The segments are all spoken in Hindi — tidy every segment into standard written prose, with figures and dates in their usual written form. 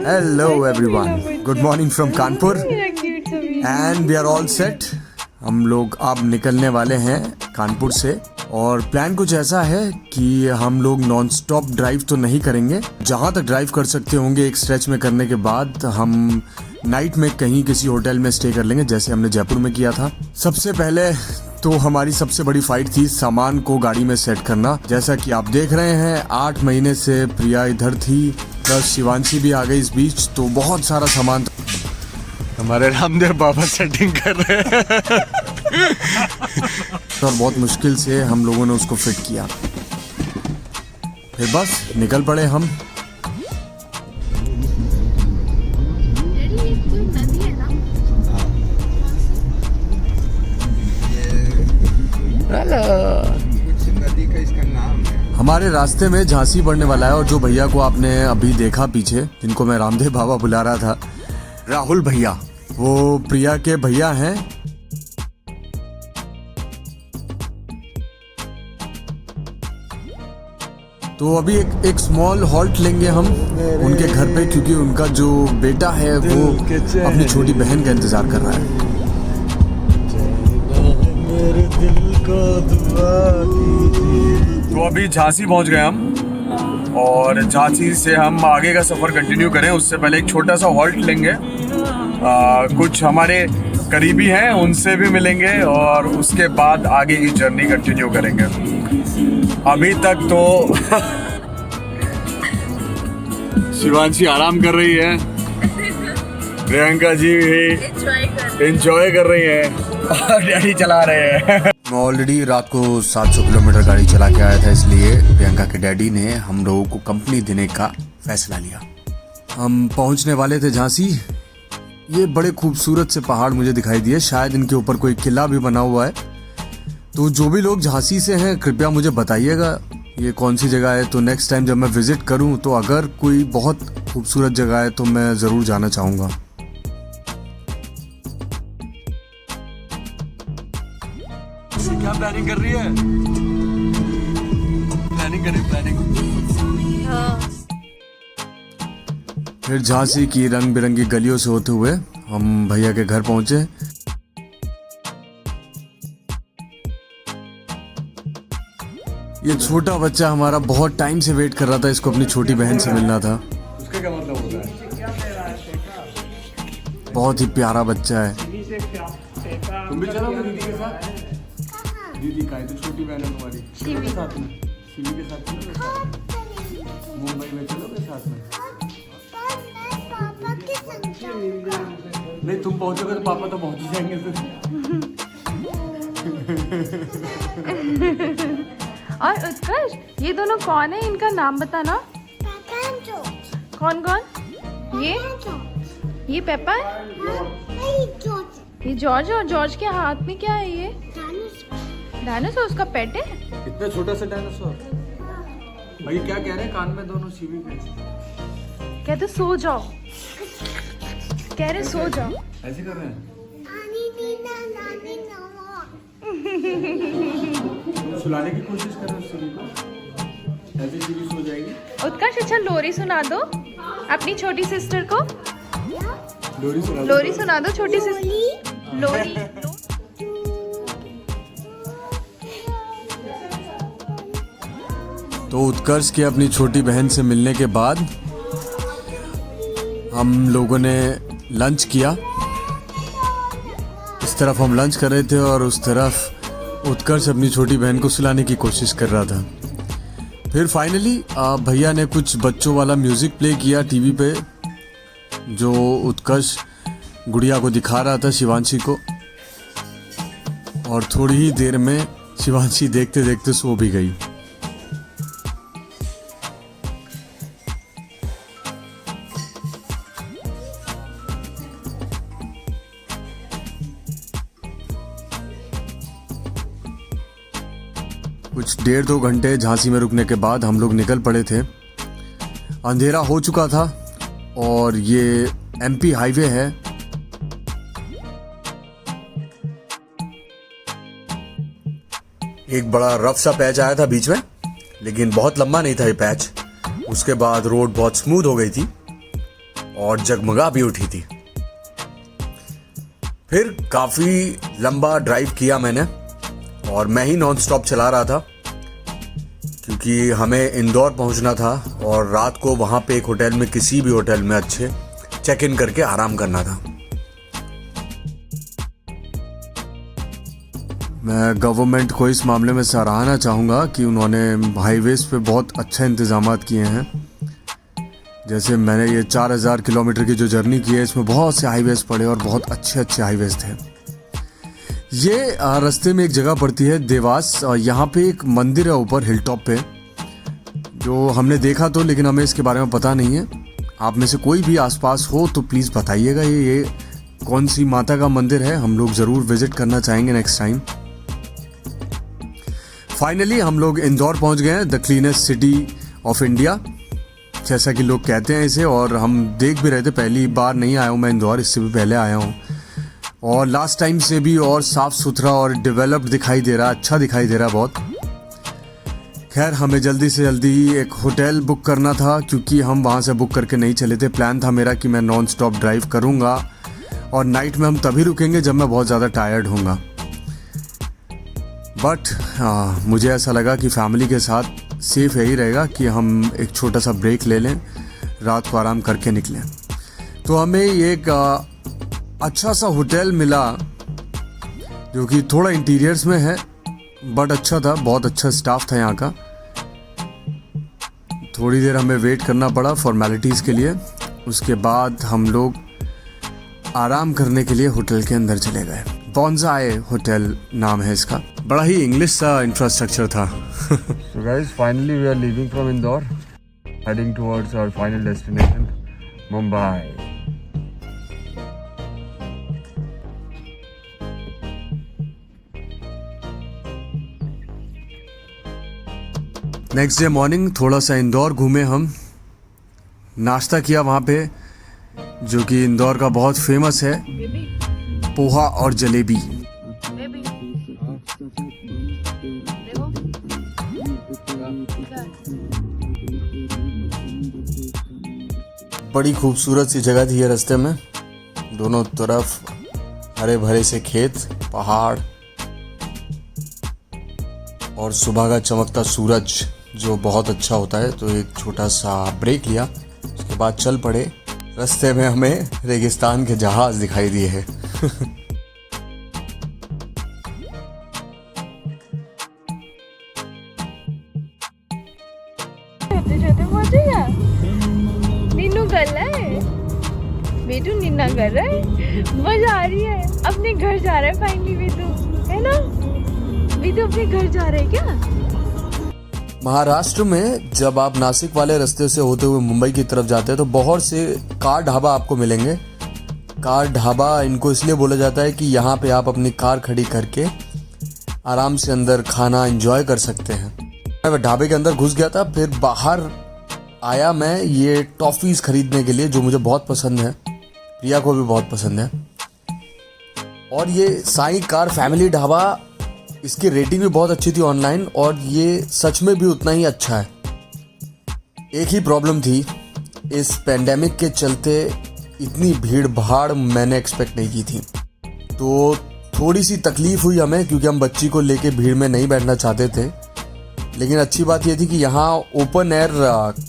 Hello everyone, good morning from Kanpur and we are all set. हम लोग अब निकलने वाले हैं कानपुर से और प्लान कुछ ऐसा है कि हम लोग नॉन स्टॉप ड्राइव तो नहीं करेंगे। जहाँ तक ड्राइव कर सकते होंगे एक स्ट्रेच में करने के बाद हम नाइट में कहीं किसी होटल में स्टे कर लेंगे, जैसे हमने जयपुर में किया था। सबसे पहले तो हमारी सबसे बड़ी फाइट थी सामान को गाड़ी में सेट करना। जैसा कि आप देख रहे हैं 8 महीने से प्रिया इधर थी, प्लस शिवांशी भी आ गई इस बीच, तो बहुत सारा सामान था। हमारे रामदेव बाबा सेटिंग कर रहे हैं और बहुत मुश्किल से हम लोगों ने उसको फिट किया। फिर बस निकल पड़े हम। नदी का इसका नाम है। हमारे रास्ते में झांसी पड़ने वाला है और जो भैया को आपने अभी देखा पीछे, जिनको मैं रामदेव बाबा बुला रहा था, राहुल भैया, वो प्रिया के भैया हैं। तो अभी एक स्मॉल हॉल्ट लेंगे हम उनके घर पे, क्योंकि उनका जो बेटा है वो अपनी छोटी बहन का इंतजार कर रहा है। तो अभी झांसी पहुंच गए हम और झांसी से हम आगे का सफर कंटिन्यू करें उससे पहले एक छोटा सा हॉल्ट लेंगे। कुछ हमारे करीबी हैं उनसे भी मिलेंगे और उसके बाद आगे की जर्नी कंटिन्यू करेंगे। अभी तक तो शिवांशी आराम कर रही है, प्रियंका जी भी एंजॉय कर रही है और गाड़ी चला रहे हैं। मैं ऑलरेडी रात को 700 किलोमीटर गाड़ी चला के आया था, इसलिए प्रियंका के डैडी ने हम लोगों को कंपनी देने का फैसला लिया। हम पहुंचने वाले थे झांसी। ये बड़े खूबसूरत से पहाड़ मुझे दिखाई दिए, शायद इनके ऊपर कोई किला भी बना हुआ है। तो जो भी लोग झांसी से हैं कृपया मुझे बताइएगा ये कौन सी जगह है, तो नेक्स्ट टाइम जब मैं विजिट करूं तो अगर कोई बहुत खूबसूरत जगह है तो मैं ज़रूर जाना चाहूँगा। क्या प्लानिंग कर रही है? प्लानिंग। फिर झांसी की रंग बिरंगी गलियों से होते हुए हम भैया के घर पहुंचे। ये छोटा बच्चा हमारा बहुत टाइम से वेट कर रहा था, इसको अपनी छोटी बहन से मिलना था। उसका क्या मतलब होता है? बहुत ही प्यारा बच्चा है। तुम भी चलो दीदी के साथ। दीदी का है तो छोटी बहन है तुम्हारी, शिवी के साथ में, शिवी के साथ मुंबई में चलोगे साथ में? नहीं, तुम पहुंचोगे तो पापा तो पहुंच ही जाएंगे फिर। और उत्कर्ष, ये दोनों कौन है? इनका नाम बताना। कौन? ये पेपा है, ये जॉर्ज, और जॉर्ज के हाथ में क्या है? ये डायनासोर, उसका पेट है। इतना छोटा सा डायनासोर। भाई क्या कह रहे हैं कान में दोनों शिवी के? कहते सो जाओ, कह रहे सो जाओ। ऐसे कर रहे हैं? सुलाने की कोशिश कर रहे हैं शिवी को, ऐसे शिवी सो जाएगी। उत्कर्ष, अच्छा लोरी सुना दो अपनी छोटी सिस्टर को। लोरी सुना दो छोटी सिस्टर। लोरी। तो उत्कर्ष के अपनी छोटी बहन से मिलने के बाद हम लोगों ने लंच किया। इस तरफ हम लंच कर रहे थे और उस तरफ उत्कर्ष अपनी छोटी बहन को सुलाने की कोशिश कर रहा था। फिर फाइनली भैया ने कुछ बच्चों वाला म्यूजिक प्ले किया टीवी पे, जो उत्कर्ष गुड़िया को दिखा रहा था, शिवांशी को, और थोड़ी ही देर में शिवांशी देखते देखते सो भी गई। कुछ 1.5-2 घंटे झांसी में रुकने के बाद हम लोग निकल पड़े थे। अंधेरा हो चुका था और ये एमपी हाईवे है। एक बड़ा रफ सा पैच आया था बीच में, लेकिन बहुत लंबा नहीं था ये पैच, उसके बाद रोड बहुत स्मूथ हो गई थी और जगमगा भी उठी थी। फिर काफ़ी लंबा ड्राइव किया मैंने और मैं ही नॉन स्टॉप चला रहा था क्योंकि हमें इंदौर पहुंचना था और रात को वहाँ पे एक होटल में, किसी भी होटल में अच्छे चेक इन करके आराम करना था। मैं गवर्नमेंट को इस मामले में सराहना चाहूँगा कि उन्होंने हाईवेज पे बहुत अच्छे इंतजामात किए हैं। जैसे मैंने ये 4000 किलोमीटर की जो जर्नी की है, इसमें बहुत से हाईवेज पड़े और बहुत अच्छे अच्छे हाईवेज थे। ये रास्ते में एक जगह पड़ती है देवास, यहाँ पे एक मंदिर है ऊपर हिल टॉप पे, जो हमने देखा तो, लेकिन हमें इसके बारे में पता नहीं है। आप में से कोई भी आसपास हो तो प्लीज़ बताइएगा ये कौन सी माता का मंदिर है, हम लोग ज़रूर विजिट करना चाहेंगे नेक्स्ट टाइम। फाइनली हम लोग इंदौर पहुँच गए हैं, the cleanest city of India जैसा कि लोग कहते हैं इसे, और हम देख भी रहे थे। पहली बार नहीं आया हूँ मैं इंदौर, इससे भी पहले आया हूँ और लास्ट टाइम से भी और साफ़ सुथरा और डेवलप्ड दिखाई दे रहा, अच्छा दिखाई दे रहा बहुत। खैर हमें जल्दी से जल्दी एक होटल बुक करना था क्योंकि हम वहाँ से बुक करके नहीं चले थे। प्लान था मेरा कि मैं नॉन स्टॉप ड्राइव करूँगा और नाइट में हम तभी रुकेंगे जब मैं बहुत ज़्यादा टायर्ड होऊंगा। बट मुझे ऐसा लगा कि फैमिली के साथ सेफ यही रहेगा कि हम एक छोटा सा ब्रेक ले लें, रात को आराम करके निकलें। तो हमें एक अच्छा सा होटल मिला जो कि थोड़ा इंटीरियर्स में है बट अच्छा था, बहुत अच्छा स्टाफ था यहाँ का। थोड़ी देर हमें वेट करना पड़ा फॉर्मेलिटीज़ के लिए, उसके बाद हम लोग आराम करने के लिए होटल के अंदर चले गए। बॉन्साई होटल नाम है इसका, बड़ा ही इंग्लिश सा इंफ्रास्ट्रक्चर था। So guys, finally we are leaving from Indore, heading towards our final destination, Mumbai. Next day morning थोड़ा सा इंदौर घूमे हम, नाश्ता किया वहाँ पे जो कि इंदौर का बहुत फेमस है, पोहा और जलेबी। बड़ी खूबसूरत सी जगह थी ये रास्ते में, दोनों तरफ हरे भरे से खेत, पहाड़ और सुबह का चमकता सूरज जो बहुत अच्छा होता है। तो एक छोटा सा ब्रेक लिया, उसके बाद चल पड़े। रास्ते में हमें रेगिस्तान के जहाज दिखाई दिए हैं। नीनू कर रहा है, बेटू निन्ना कर रहा है, मजा आ रही है। अपने घर जा रहा है फाइनली बेटू, है ना? बेटू अपने घर जा रहे हैं क्या? महाराष्ट्र में जब आप नासिक वाले रास्ते से होते हुए मुंबई की तरफ जाते हैं तो बहुत से कार ढाबा आपको मिलेंगे। कार ढाबा इनको इसलिए बोला जाता है कि यहाँ पे आप अपनी कार खड़ी करके आराम से अंदर खाना एंजॉय कर सकते हैं। मैं ढाबे के अंदर घुस गया था, फिर बाहर आया मैं ये टॉफ़ीज़ खरीदने के लिए जो मुझे बहुत पसंद है, प्रिया को भी बहुत पसंद है। और ये साईं कार फैमिली ढाबा, इसकी रेटिंग भी बहुत अच्छी थी ऑनलाइन और ये सच में भी उतना ही अच्छा है। एक ही प्रॉब्लम थी, इस पेंडेमिक के चलते इतनी भीड़ भाड़ मैंने एक्सपेक्ट नहीं की थी, तो थोड़ी सी तकलीफ हुई हमें क्योंकि हम बच्ची को लेके भीड़ में नहीं बैठना चाहते थे। लेकिन अच्छी बात ये थी कि यहाँ ओपन एयर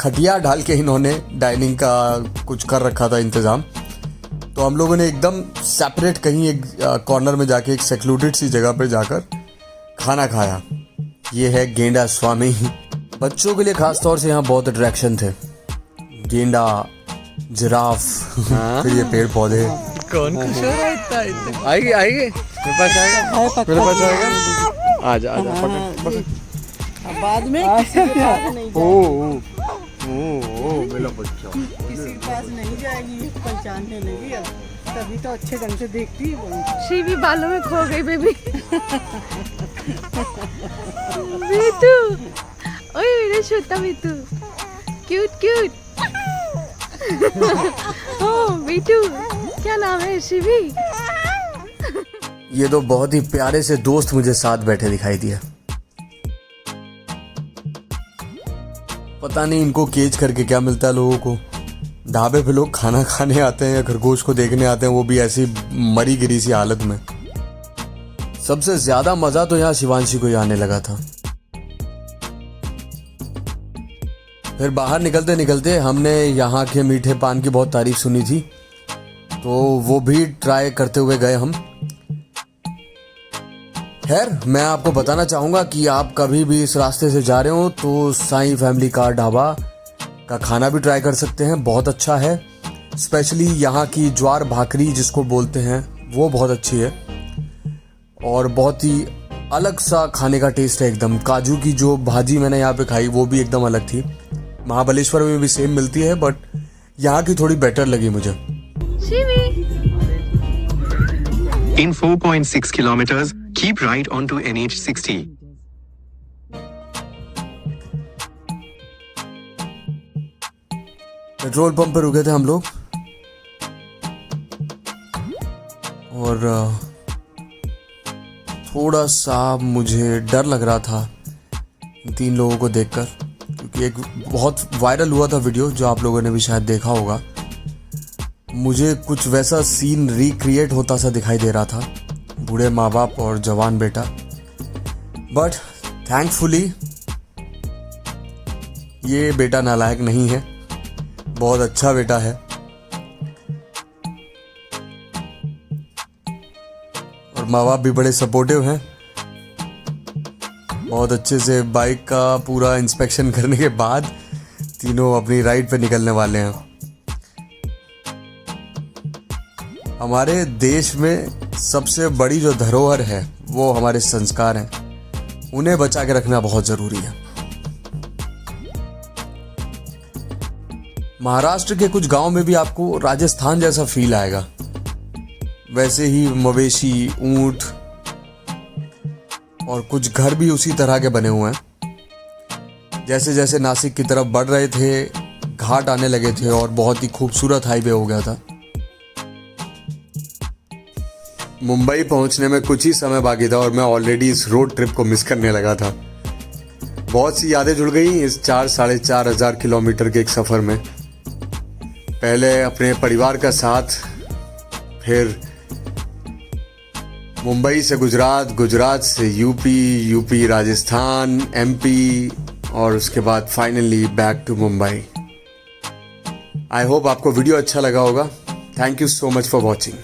खटिया डाल के इन्होंने डाइनिंग का कुछ कर रखा था इंतज़ाम, तो हम लोगों ने एकदम सेपरेट कहीं एक कॉर्नर में जाके एक सेक्लूडेड सी जगह पे जाकर खाना खाया। ये है गेंडा स्वामी। बच्चों के लिए खास तौर से यहाँ बहुत अट्रैक्शन थे, गेंडा, जिराफ, फिर ये पेड़ पौधे। कौन खुश हो रहा है इतना? आएगी मेरे पास आएगा, मेरे पास आएगा। आजा पकड़ बाद में किसी के पास नहीं ओ मेरा बच्चा किसी के पास नहीं जाएगी, पहचानने लगी अब, तभी तो अच्छे ढंग से देखती है। शी भी बालों में खो गई बेबी। बेटू, ओए मेरा छोटा बेटू, क्यूट क्यूट। ओह बेटू, क्या नाम है? शिवी। ये तो बहुत ही प्यारे से दोस्त मुझे साथ बैठे दिखाई दिया। पता नहीं इनको केज करके क्या मिलता है लोगों को। ढाबे पे लोग खाना खाने आते हैं या खरगोश को देखने आते हैं, वो भी ऐसी मरी गिरी सी हालत में। सबसे ज्यादा मजा तो यहाँ शिवांशी को ही आने लगा था। फिर बाहर निकलते निकलते हमने यहाँ के मीठे पान की बहुत तारीफ सुनी थी, तो वो भी ट्राई करते हुए गए हम। खैर, मैं आपको बताना चाहूँगा कि आप कभी भी इस रास्ते से जा रहे हो तो साईं फैमिली कार ढाबा का खाना भी ट्राई कर सकते हैं, बहुत अच्छा है। स्पेशली यहाँ की ज्वार भाकरी जिसको बोलते हैं वो बहुत अच्छी है और बहुत ही अलग सा खाने का टेस्ट है एकदम। काजू की जो भाजी मैंने यहाँ पे खाई वो भी एकदम अलग थी। महाबलेश्वर में भी सेम मिलती है बट यहाँ की थोड़ी बेटर लगी मुझे। In 4.6 kilometers, keep right onto NH60. Petrol pump पर रुके थे हम लोग और थोड़ा सा मुझे डर लग रहा था तीन लोगों को देखकर, क्योंकि एक बहुत वायरल हुआ था वीडियो जो आप लोगों ने भी शायद देखा होगा। मुझे कुछ वैसा सीन रिक्रिएट होता सा दिखाई दे रहा था, बूढ़े माँ बाप और जवान बेटा। बट थैंकफुली ये बेटा नालायक नहीं है, बहुत अच्छा बेटा है और माँ बाप भी बड़े सपोर्टिव हैं। बहुत अच्छे से बाइक का पूरा इंस्पेक्शन करने के बाद तीनों अपनी राइड पे निकलने वाले हैं। हमारे देश में सबसे बड़ी जो धरोहर है वो हमारे संस्कार हैं, उन्हें बचा के रखना बहुत ज़रूरी है। महाराष्ट्र के कुछ गांव में भी आपको राजस्थान जैसा फील आएगा, वैसे ही मवेशी, ऊंट और कुछ घर भी उसी तरह के बने हुए हैं। जैसे जैसे नासिक की तरफ बढ़ रहे थे, घाट आने लगे थे और बहुत ही खूबसूरत हाईवे हो गया था। मुंबई पहुंचने में कुछ ही समय बाकी था और मैं ऑलरेडी इस रोड ट्रिप को मिस करने लगा था। बहुत सी यादें जुड़ गई इस 4-4.5 हज़ार किलोमीटर के एक सफ़र में। पहले अपने परिवार का साथ, फिर मुंबई से गुजरात, गुजरात से यूपी, यूपी राजस्थान, एमपी और उसके बाद finally back to Mumbai. I hope आपको वीडियो अच्छा लगा होगा। Thank you so much for watching.